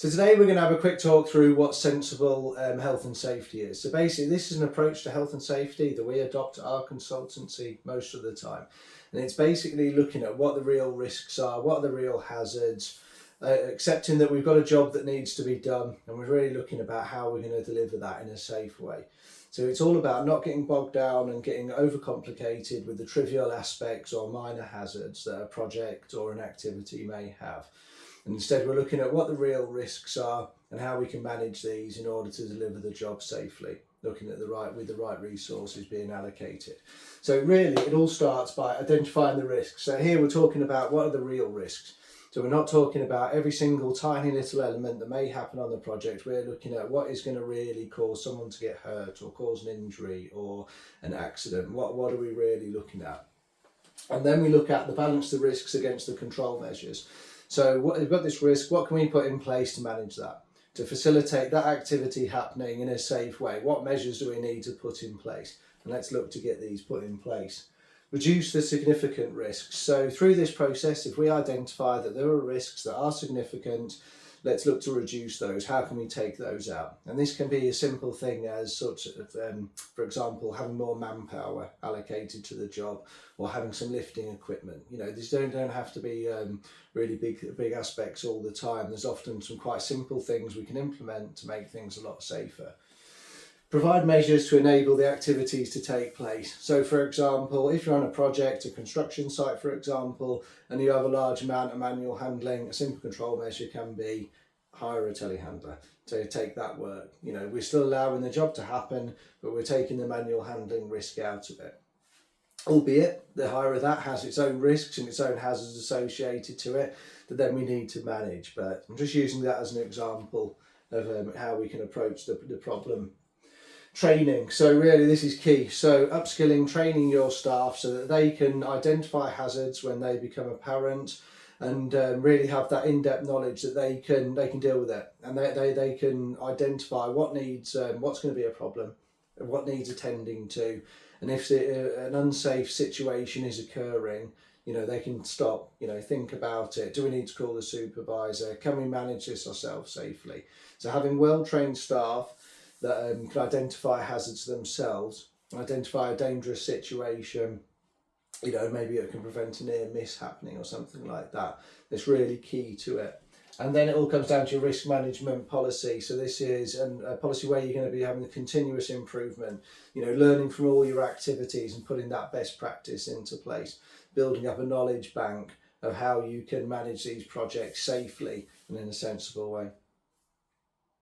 So today we're going to have a quick talk through what sensible health and safety is. So basically this is an approach to health and safety that we adopt at our consultancy most of the time. And it's basically looking at what the real risks are, what are the real hazards, accepting that we've got a job that needs to be done, and we're really looking about how we're going to deliver that in a safe way. So it's all about not getting bogged down and getting overcomplicated with the trivial aspects or minor hazards that a project or an activity may have. And instead we're looking at what the real risks are and how we can manage these in order to deliver the job safely, looking at the right resources being allocated. So really it all starts by identifying the risks. So here we're talking about what are the real risks. So we're not talking about every single tiny little element that may happen on the project. We're looking at what is going to really cause someone to get hurt or cause an injury or an accident. What are we really looking at? And then we look at balance the risks against the control measures. So we've got this risk, what can we put in place to manage that? To facilitate that activity happening in a safe way, what measures do we need to put in place? And let's look to get these put in place. Reduce the significant risks. So through this process, if we identify that there are risks that are significant, let's look to reduce those. How can we take those out? And this can be a simple thing as sort of, for example, having more manpower allocated to the job or having some lifting equipment. You know, these don't have to be really big aspects all the time. There's often some quite simple things we can implement to make things a lot safer. Provide measures to enable the activities to take place. So for example, if you're on a project, a construction site for example, and you have a large amount of manual handling, a simple control measure can be hire a telehandler to take that work. You know, we're still allowing the job to happen, but we're taking the manual handling risk out of it. Albeit the hire of that has its own risks and its own hazards associated to it that then we need to manage. But I'm just using that as an example of how we can approach the problem. Training, so really this is key. So upskilling, training your staff so that they can identify hazards when they become apparent and really have that in-depth knowledge that they can deal with it, and they can identify what needs what's going to be a problem, what needs attending to, and if an unsafe situation is occurring, you know, they can stop, you know, think about it. Do we need to call the supervisor? Can we manage this ourselves safely? So having well-trained staff that can identify hazards themselves, identify a dangerous situation, you know, maybe it can prevent a near miss happening or something like that. That's really key to it. And then it all comes down to your risk management policy. So this is a policy where you're going to be having a continuous improvement, you know, learning from all your activities and putting that best practice into place, building up a knowledge bank of how you can manage these projects safely and in a sensible way.